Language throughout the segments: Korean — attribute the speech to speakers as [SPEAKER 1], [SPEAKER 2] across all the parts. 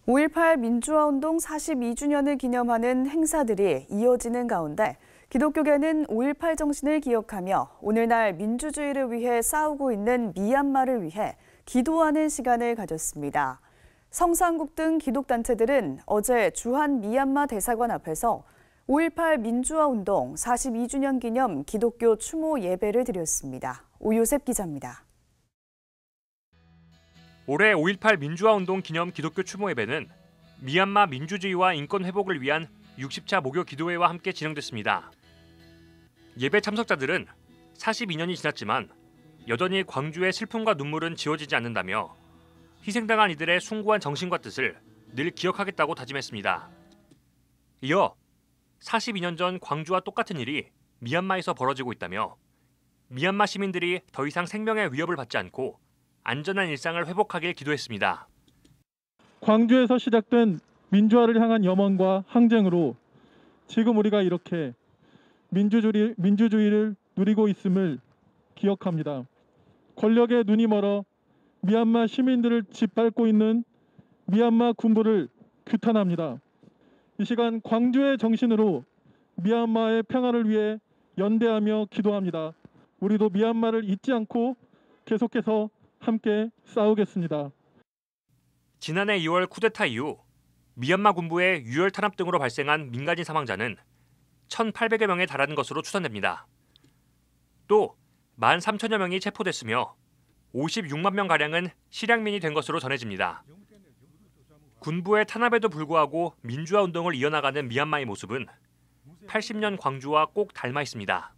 [SPEAKER 1] 5.18 민주화운동 42주년을 기념하는 행사들이 이어지는 가운데 기독교계는 5.18 정신을 기억하며 오늘날 민주주의를 위해 싸우고 있는 미얀마를 위해 기도하는 시간을 가졌습니다. 성서한국 등 기독단체들은 어제 주한 미얀마 대사관 앞에서 5.18 민주화운동 42주년 기념 기독교 추모 예배를 드렸습니다. 오요셉 기자입니다.
[SPEAKER 2] 올해 5.18 민주화운동 기념 기독교 추모 예배는 미얀마 민주주의와 인권 회복을 위한 60차 목요 기도회와 함께 진행됐습니다. 예배 참석자들은 42년이 지났지만 여전히 광주의 슬픔과 눈물은 지워지지 않는다며 희생당한 이들의 숭고한 정신과 뜻을 늘 기억하겠다고 다짐했습니다. 이어 42년 전 광주와 똑같은 일이 미얀마에서 벌어지고 있다며 미얀마 시민들이 더 이상 생명의 위협을 받지 않고 안전한 일상을 회복하길 기도했습니다.
[SPEAKER 3] 광주에서 시작된 민주화를 향한 염원과 항쟁으로 지금 우리가 이렇게 민주주의를 누리고 있음을 기억합니다. 권력에 눈이 멀어 미얀마 시민들을 짓밟고 있는 미얀마 군부를 규탄합니다. 이 시간 광주의 정신으로 미얀마의 평화를 위해 연대하며 기도합니다. 우리도 미얀마를 잊지 않고 계속해서 함께 싸우겠습니다.
[SPEAKER 2] 지난해 2월 쿠데타 이후 미얀마 군부의 유혈 탄압 등으로 발생한 민간인 사망자는 1,800여 명에 달하는 것으로 추산됩니다. 또 13,000여 명이 체포됐으며 56만 명가량은 실향민이 된 것으로 전해집니다. 군부의 탄압에도 불구하고 민주화 운동을 이어나가는 미얀마의 모습은 80년 광주와 꼭 닮아 있습니다.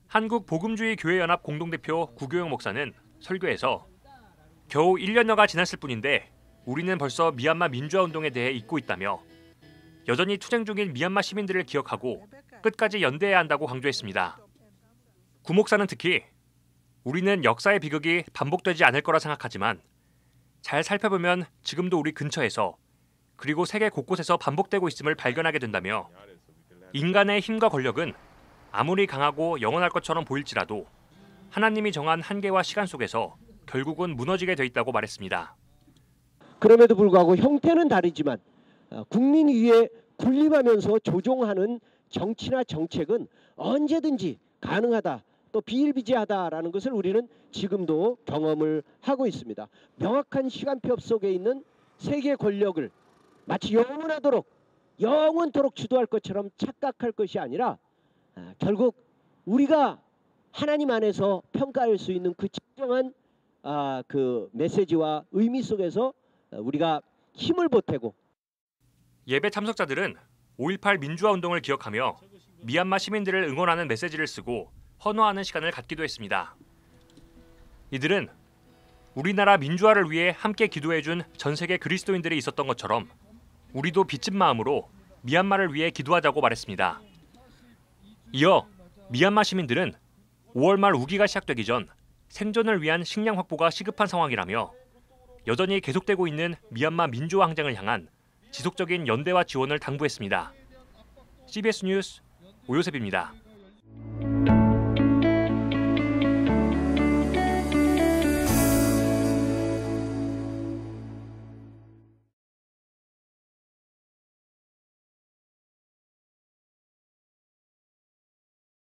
[SPEAKER 2] 한국복음주의교회연합 공동대표 구교영 목사는 설교에서 겨우 1년여가 지났을 뿐인데 우리는 벌써 미얀마 민주화 운동에 대해 잊고 있다며 여전히 투쟁 중인 미얀마 시민들을 기억하고 끝까지 연대해야 한다고 강조했습니다. 구 목사는 특히 우리는 역사의 비극이 반복되지 않을 거라 생각하지만 잘 살펴보면 지금도 우리 근처에서 그리고 세계 곳곳에서 반복되고 있음을 발견하게 된다며 인간의 힘과 권력은 아무리 강하고 영원할 것처럼 보일지라도 하나님이 정한 한계와 시간 속에서 결국은 무너지게 돼 있다고 말했습니다.
[SPEAKER 4] 그럼에도 불구하고 형태는 다르지만 국민 위에 군림하면서 조종하는 정치나 정책은 언제든지 가능하다, 또 비일비재하다라는 것을 우리는 지금도 경험을 하고 있습니다. 명확한 시간표 속에 있는 세계 권력을 마치 영원토록 주도할 것처럼 착각할 것이 아니라 결국 우리가 하나님 안에서 평가할 수 있는 그 진정한 그 메시지와 의미 속에서 우리가 힘을 보태고
[SPEAKER 2] 예배 참석자들은 5.18 민주화 운동을 기억하며 미얀마 시민들을 응원하는 메시지를 쓰고 헌화하는 시간을 갖기도 했습니다. 이들은 우리나라 민주화를 위해 함께 기도해준 전 세계 그리스도인들이 있었던 것처럼 우리도 빚진 마음으로 미얀마를 위해 기도하자고 말했습니다. 이어 미얀마 시민들은 5월 말 우기가 시작되기 전 생존을 위한 식량 확보가 시급한 상황이라며 여전히 계속되고 있는 미얀마 민주화 항쟁을 향한 지속적인 연대와 지원을 당부했습니다. CBS 뉴스 오요셉입니다.